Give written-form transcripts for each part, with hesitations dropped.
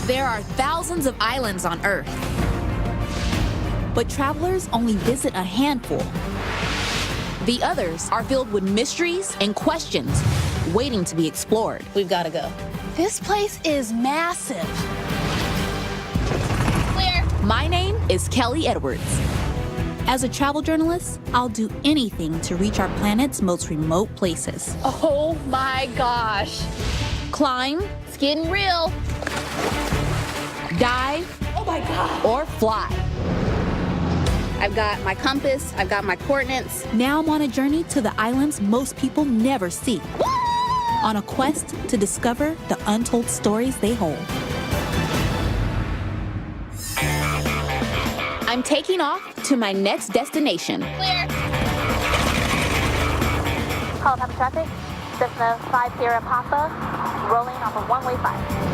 There are thousands of islands on Earth, but travelers only visit a handful. The others are filled with mysteries and questions waiting to be explored. We've got to go. This place is massive. Clear. My name is Kelly Edwards. As a travel journalist, I'll do anything to reach our planet's most remote places. Oh my gosh. Climb, It's getting real. dive, Oh my God. or fly. I've got my compass, I've got my coordinates. Now I'm on a journey to the islands most people never see. On a quest to discover the untold stories they hold. I'm taking off to my next destination. Clear. Call time traffic. Cessna 5 Sierra Papa, rolling off of one-way 5.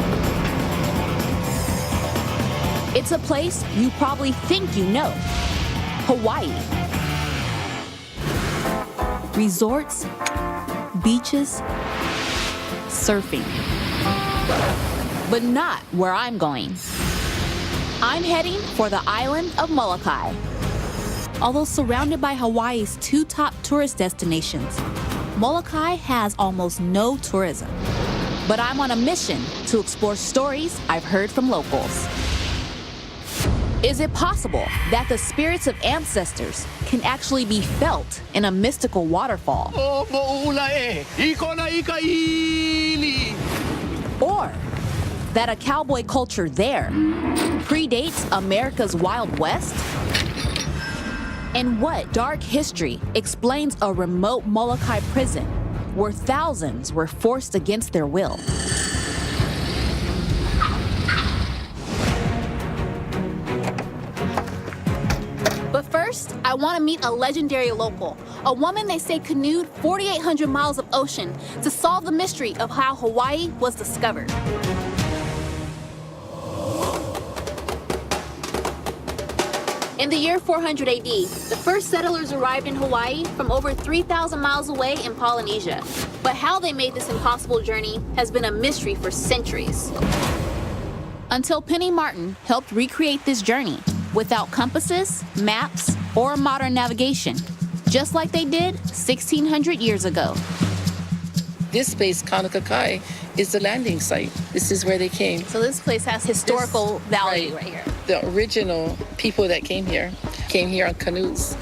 It's a place you probably think you know. Hawaii. Resorts, beaches, surfing. But not where I'm going. I'm heading for the island of Molokai. Although surrounded by Hawaii's two top tourist destinations, Molokai has almost no tourism. But I'm on a mission to explore stories I've heard from locals. Is it possible that the spirits of ancestors can actually be felt in a mystical waterfall? Or that a cowboy culture there predates America's Wild West? And what dark history explains a remote Molokai prison where thousands were forced against their will? But first, I want to meet a legendary local, a woman they say canoed 4,800 miles of ocean to solve the mystery of how Hawaii was discovered. In the year 400 AD, the first settlers arrived in Hawaii from over 3,000 miles away in Polynesia. But how they made this impossible journey has been a mystery for centuries. Until Penny Martin helped recreate this journey without compasses, maps, or modern navigation, just like they did 1,600 years ago. This place, Kanakakai, is the landing site. This is where they came. So this place has historical value right here. The original people that came here on canoes.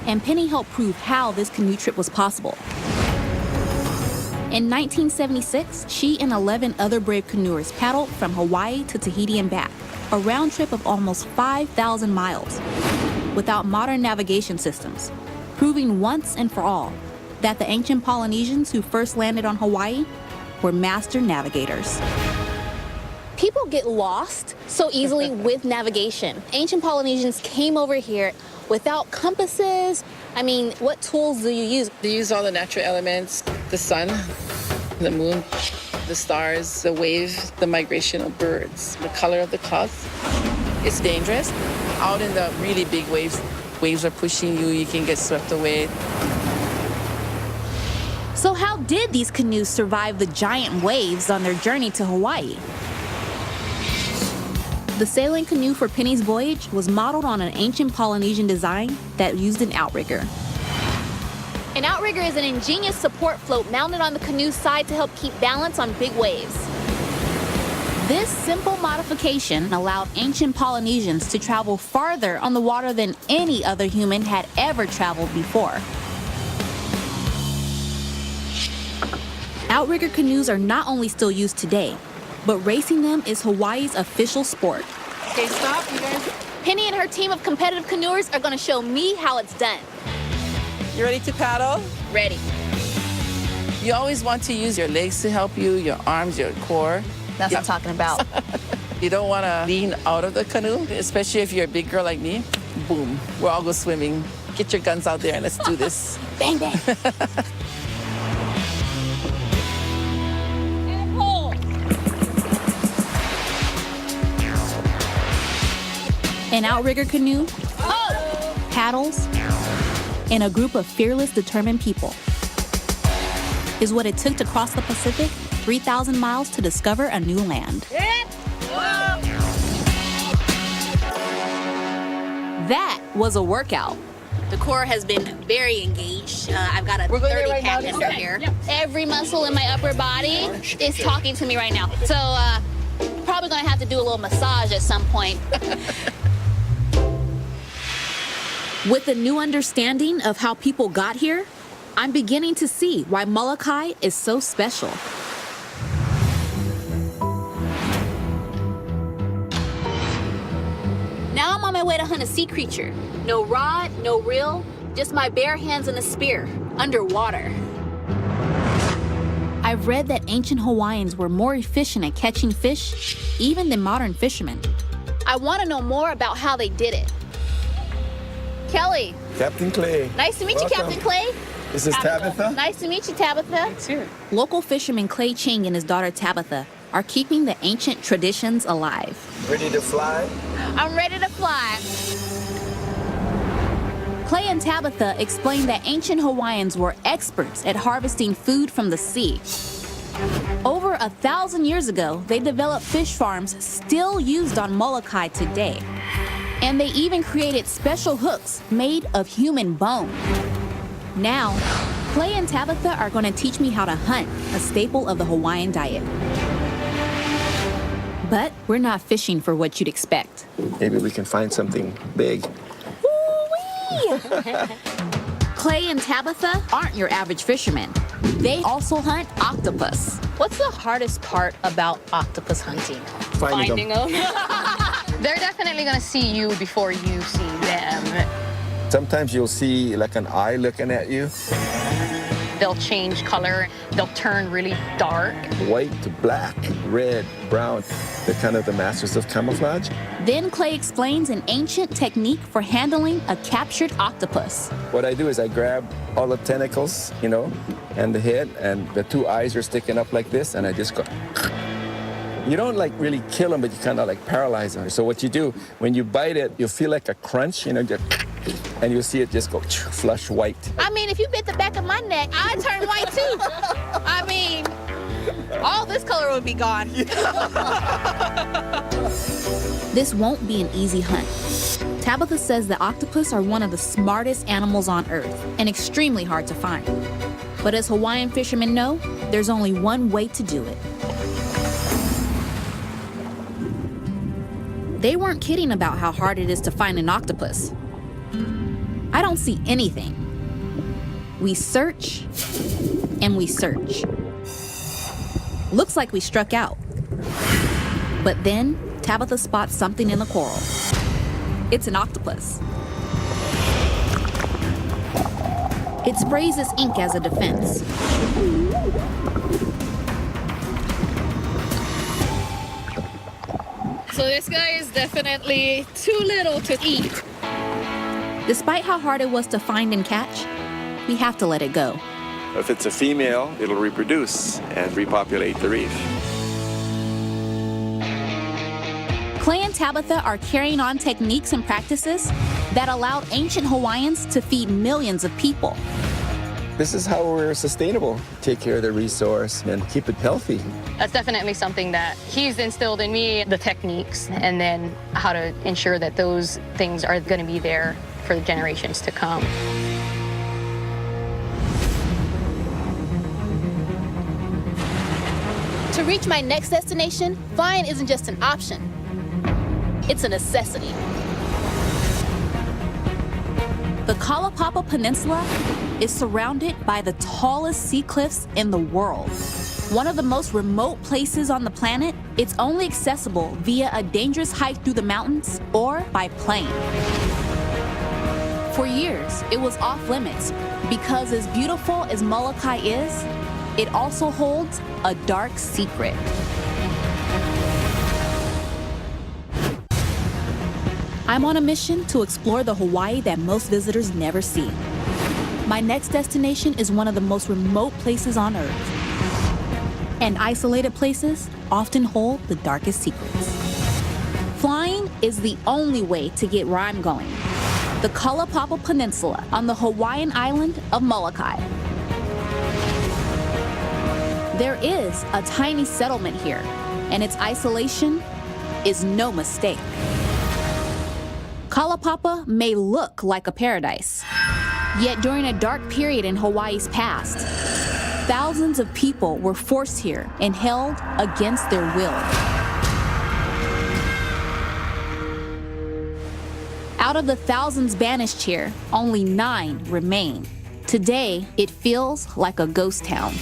And Penny helped prove how this canoe trip was possible. In 1976, she and 11 other brave canoers paddled from Hawaii to Tahiti and back, a round trip of almost 5,000 miles, without modern navigation systems, proving once and for all that the ancient Polynesians who first landed on Hawaii were master navigators. People get lost so easily with navigation. Ancient Polynesians came over here without compasses. I mean, what tools do you use? They use all the natural elements, the sun, the moon, the stars, the wave, the migration of birds, the color of the clouds. It's dangerous. Out in the really big waves are pushing you, you can get swept away. So how did these canoes survive the giant waves on their journey to Hawaii? The sailing canoe for Penny's voyage was modeled on an ancient Polynesian design that used an outrigger. An outrigger is an ingenious support float mounted on the canoe's side to help keep balance on big waves. This simple modification allowed ancient Polynesians to travel farther on the water than any other human had ever traveled before. Outrigger canoes are not only still used today, but racing them is Hawaii's official sport. Okay, stop, you guys. Penny and her team of competitive canoers are going to show me how it's done. You ready to paddle? Ready. You always want to use your legs to help you, your arms, your core. That's what I'm talking about. You don't want to lean out of the canoe, especially if you're a big girl like me. Boom, we'll all go swimming. Get your guns out there and let's do this. Bang, bang. And pull. An outrigger canoe, Oh! paddles, and a group of fearless, determined people. is what it took to cross the Pacific 3,000 miles to discover a new land. That was a workout. The core has been very engaged. I've got a 30 cap tester here. Every muscle in my upper body is talking to me right now. So probably gonna have to do a little massage at some point. With a new understanding of how people got here, I'm beginning to see why Molokai is so special. Now I'm on my way to hunt a sea creature. No rod, no reel, just my bare hands and a spear, underwater. I've read that ancient Hawaiians were more efficient at catching fish even than modern fishermen. I want to know more about how they did it. Kelly. Captain Clay. Nice to meet Welcome. you, Captain Clay. This is Tabitha. Nice to meet you, Tabitha. Local fisherman Clay Ching and his daughter Tabitha are keeping the ancient traditions alive. Ready to fly? I'm ready to fly. Clay and Tabitha explain that ancient Hawaiians were experts at harvesting food from the sea. Over 1,000 years ago, they developed fish farms still used on Molokai today. And they even created special hooks made of human bone. Now, Clay and Tabitha are going to teach me how to hunt, a staple of the Hawaiian diet. But we're not fishing for what you'd expect. Maybe we can find something big. Clay and Tabitha aren't your average fishermen. They also hunt octopus. What's the hardest part about octopus hunting? Finding them. They're definitely gonna see you before you see them. Sometimes you'll see like an eye looking at you. They'll change color. They'll turn really dark. White to black, red, brown. They're kind of the masters of camouflage. Then Clay explains an ancient technique for handling a captured octopus. What I do is I grab all the tentacles, and the head, and the two eyes are sticking up like this, and I just go. You don't like really kill them, but you kind of like paralyze them. So what you do, when you bite it, you'll feel like a crunch, just, and you'll see it just go flush white. I mean, if you bit the back of my neck, I'd turn white too. I mean, all this color would be gone. This won't be an easy hunt. Tabitha says the octopus are one of the smartest animals on Earth and extremely hard to find. But as Hawaiian fishermen know, there's only one way to do it. They weren't kidding about how hard it is to find an octopus. I don't see anything. We search and we search. Looks like we struck out. But then Tabitha spots something in the coral. It's an octopus. It sprays its ink as a defense. So this guy is definitely too little to eat. Despite how hard it was to find and catch, we have to let it go. If it's a female, it'll reproduce and repopulate the reef. Clay and Tabitha are carrying on techniques and practices that allowed ancient Hawaiians to feed millions of people. This is how we're sustainable. Take care of the resource and keep it healthy. That's definitely something that he's instilled in me, the techniques, and then how to ensure that those things are gonna be there for the generations to come. To reach my next destination, flying isn't just an option. It's a necessity. The Kalapapa Peninsula is surrounded by the tallest sea cliffs in the world. One of the most remote places on the planet, it's only accessible via a dangerous hike through the mountains or by plane. For years, it was off limits because as beautiful as Molokai is, it also holds a dark secret. I'm on a mission to explore the Hawaii that most visitors never see. My next destination is one of the most remote places on Earth. And isolated places often hold the darkest secrets. Flying is the only way to get where I'm going. The Kalapapa Peninsula on the Hawaiian island of Molokai. There is a tiny settlement here, and its isolation is no mistake. Kalaupapa may look like a paradise, yet during a dark period in Hawaii's past, thousands of people were forced here and held against their will. Out of the thousands banished here, only 9 remain. Today, it feels like a ghost town.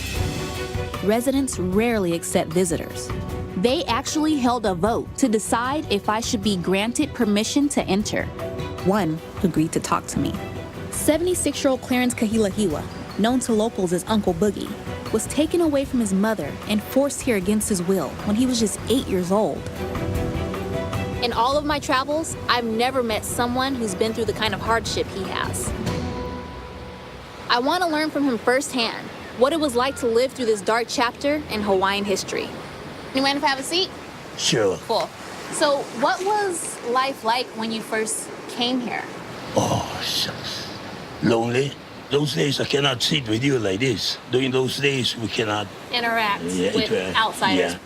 Residents rarely accept visitors. They actually held a vote to decide if I should be granted permission to enter. One agreed to talk to me. 76-year-old Clarence Kahilahiwa, known to locals as Uncle Boogie, was taken away from his mother and forced here against his will when he was just 8 years old. In all of my travels, I've never met someone who's been through the kind of hardship he has. I want to learn from him firsthand what it was like to live through this dark chapter in Hawaiian history. You mind if I have a seat? Sure. Cool. So, what was life like when you first came here? Oh, shucks. Lonely. Those days I cannot sit with you like this. During those days we cannot Interact with outsiders. Yeah.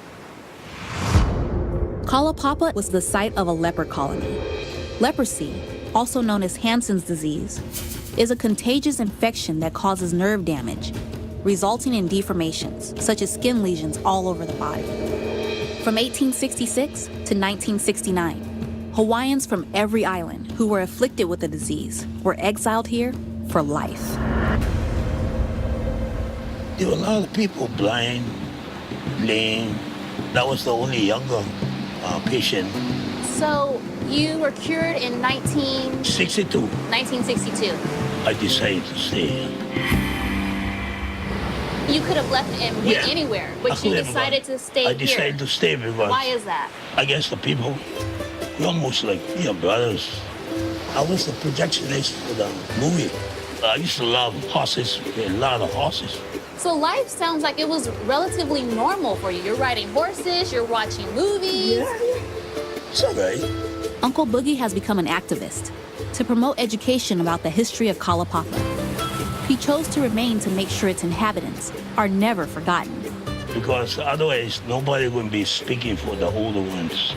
Kalaupapa was the site of a leper colony. Leprosy, also known as Hansen's disease, is a contagious infection that causes nerve damage, resulting in deformations, such as skin lesions all over the body. From 1866 to 1969, Hawaiians from every island who were afflicted with the disease were exiled here for life. There were a lot of people blind, lame. That was the only younger patient. So, you were cured in 62. 1962. I decided to stay. You could have left and went anywhere, but you decided to stay here. I decided to stay because... Why is that? I guess the people, we're almost like brothers. I was the projectionist for the movie. I used to love horses, a lot of horses. So life sounds like it was relatively normal for you. You're riding horses, you're watching movies. Yeah. It's all right. Uncle Boogie has become an activist to promote education about the history of Kalaupapa. He chose to remain to make sure its inhabitants are never forgotten. Because otherwise, nobody will be speaking for the older ones.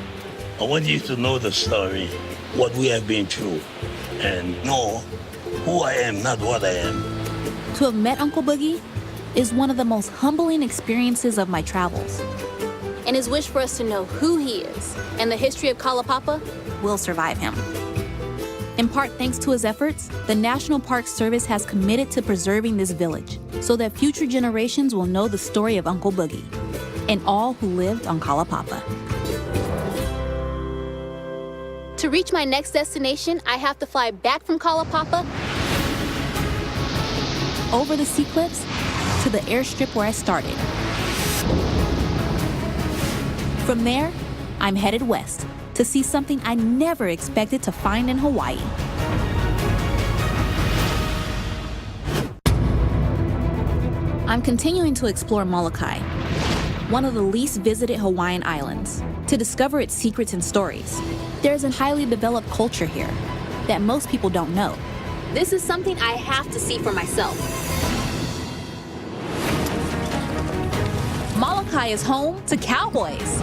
I want you to know the story, what we have been through, and know who I am, not what I am. To have met Uncle Boogie is one of the most humbling experiences of my travels. And his wish for us to know who he is and the history of Kalaupapa will survive him. In part thanks to his efforts, the National Park Service has committed to preserving this village so that future generations will know the story of Uncle Boogie and all who lived on Kalaupapa. To reach my next destination, I have to fly back from Kalaupapa over the sea cliffs to the airstrip where I started. From there, I'm headed west to see something I never expected to find in Hawaii. I'm continuing to explore Molokai, one of the least visited Hawaiian islands, to discover its secrets and stories. There's a highly developed culture here that most people don't know. This is something I have to see for myself. Molokai is home to cowboys.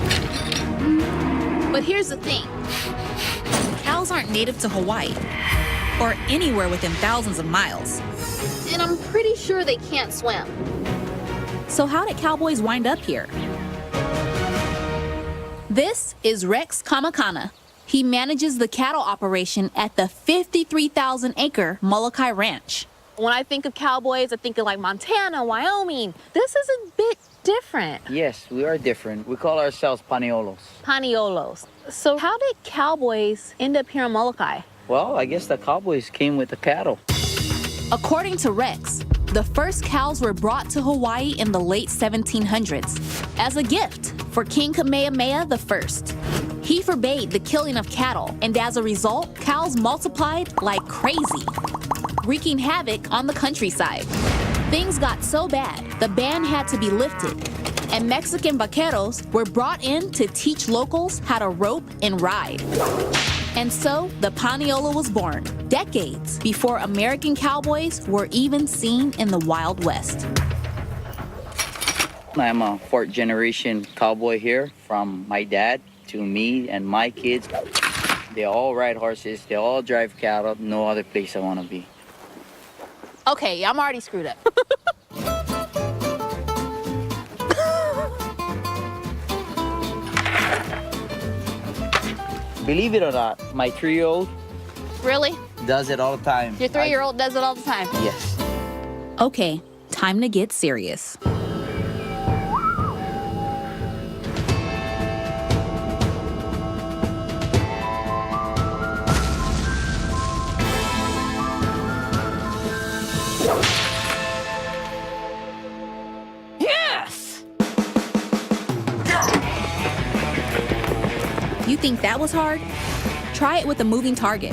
But here's the thing. Cows aren't native to Hawaii or anywhere within thousands of miles. And I'm pretty sure they can't swim. So how did cowboys wind up here? This is Rex Kamakana. He manages the cattle operation at the 53,000-acre Molokai Ranch. When I think of cowboys, I think of like Montana, Wyoming. This is a bit different. Yes, we are different. We call ourselves Paniolos. Paniolos. So how did cowboys end up here in Molokai? Well, I guess the cowboys came with the cattle. According to Rex, the first cows were brought to Hawaii in the late 1700s as a gift for King Kamehameha I. He forbade the killing of cattle, and as a result, cows multiplied like crazy, wreaking havoc on the countryside. Things got so bad, the ban had to be lifted, and Mexican vaqueros were brought in to teach locals how to rope and ride. And so, the Paniolo was born, decades before American cowboys were even seen in the Wild West. I'm a fourth generation cowboy here, from my dad to me and my kids. They all ride horses, they all drive cattle. No other place I want to be. Okay, I'm already screwed up. Believe it or not, my 3-year-old Really? does it all the time. Your 3-year-old does it all the time? Yes. Okay, time to get serious. Yes! You think that was hard? Try it with a moving target.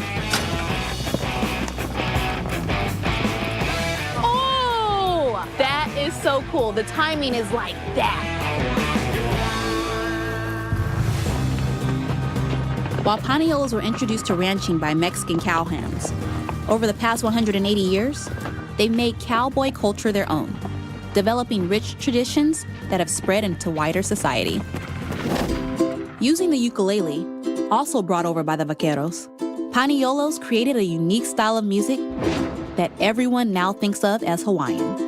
Oh! That is so cool. The timing is like that. While Paniolos were introduced to ranching by Mexican cowhands, over the past 180 years, they've made cowboy culture their own, developing rich traditions that have spread into wider society. Using the ukulele, also brought over by the vaqueros, Paniolos created a unique style of music that everyone now thinks of as Hawaiian.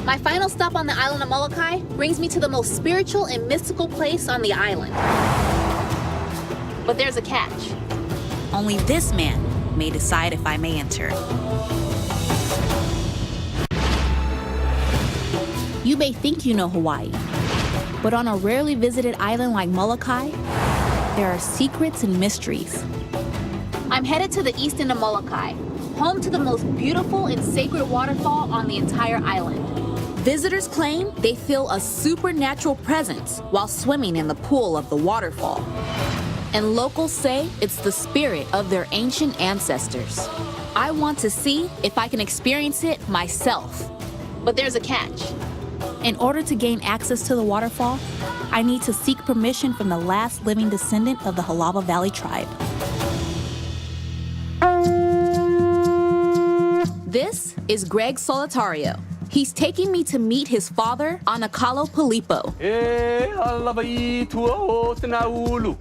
My final stop on the island of Molokai brings me to the most spiritual and mystical place on the island. But there's a catch. Only this man may decide if I may enter. You may think you know Hawaii, but on a rarely visited island like Molokai, there are secrets and mysteries. I'm headed to the east end of Molokai, home to the most beautiful and sacred waterfall on the entire island. Visitors claim they feel a supernatural presence while swimming in the pool of the waterfall. And locals say it's the spirit of their ancient ancestors. I want to see if I can experience it myself. But there's a catch. In order to gain access to the waterfall, I need to seek permission from the last living descendant of the Halava Valley tribe. This is Greg Solitario. He's taking me to meet his father, Anakalo Palipo.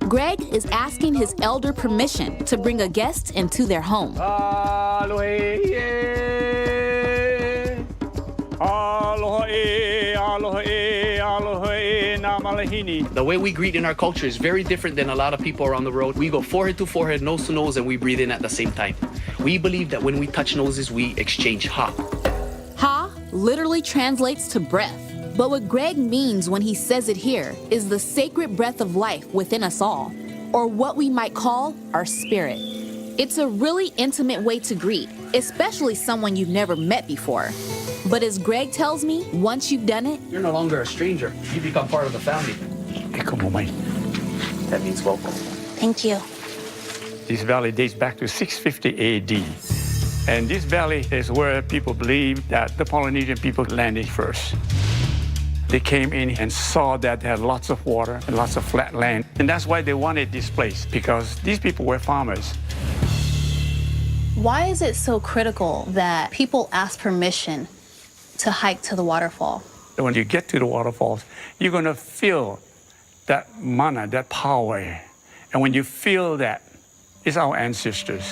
Greg is asking his elder permission to bring a guest into their home. The way we greet in our culture is very different than a lot of people around the world. We go forehead to forehead, nose to nose, and we breathe in at the same time. We believe that when we touch noses, we exchange ha. Ha literally translates to breath. But what Greg means when he says it here is the sacred breath of life within us all, or what we might call our spirit. It's a really intimate way to greet, especially someone you've never met before. But as Greg tells me, once you've done it, You're no longer a stranger. You become part of the family. That means welcome. Thank you. This valley dates back to 650 AD. And this valley is where people believe that the Polynesian people landed first. They came in and saw that they had lots of water and lots of flat land. And that's why they wanted this place, because these people were farmers. Why is it so critical that people ask permission to hike to the waterfall? When you get to the waterfalls, you're going to feel that mana, that power. And when you feel that, it's our ancestors.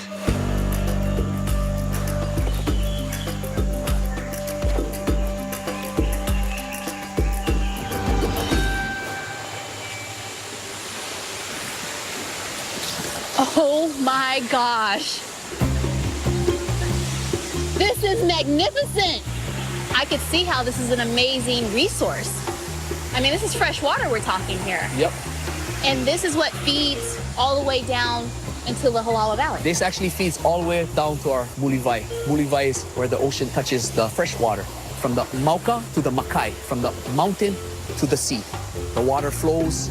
Oh my gosh. This is magnificent. I could see how this is an amazing resource. I mean, this is fresh water we're talking here. Yep. And this is what feeds all the way down into the Halawa Valley. This actually feeds all the way down to our mulivai. Mulivai is where the ocean touches the fresh water. From the Mauka to the Makai, from the mountain to the sea. The water flows,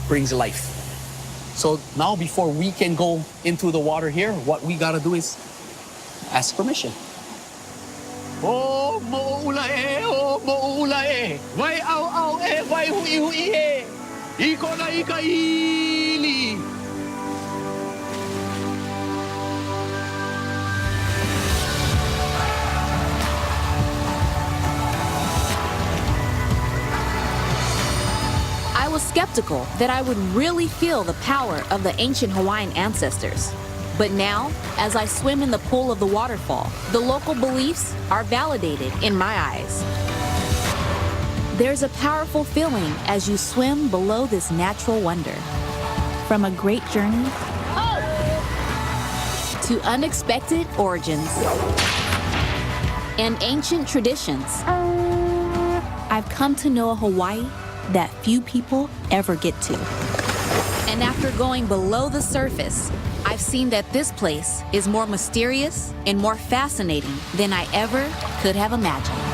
brings life. So now before we can go into the water here, what we gotta do is ask permission. Oh, mo'ula vai au vai hui hui Iko na ika ili. skeptical that I would really feel the power of the ancient Hawaiian ancestors. But now, as I swim in the pool of the waterfall, the local beliefs are validated in my eyes. There's a powerful feeling as you swim below this natural wonder. From a great journey to unexpected origins and ancient traditions, I've come to know a Hawaii that few people ever get to. And after going below the surface, I've seen that this place is more mysterious and more fascinating than I ever could have imagined.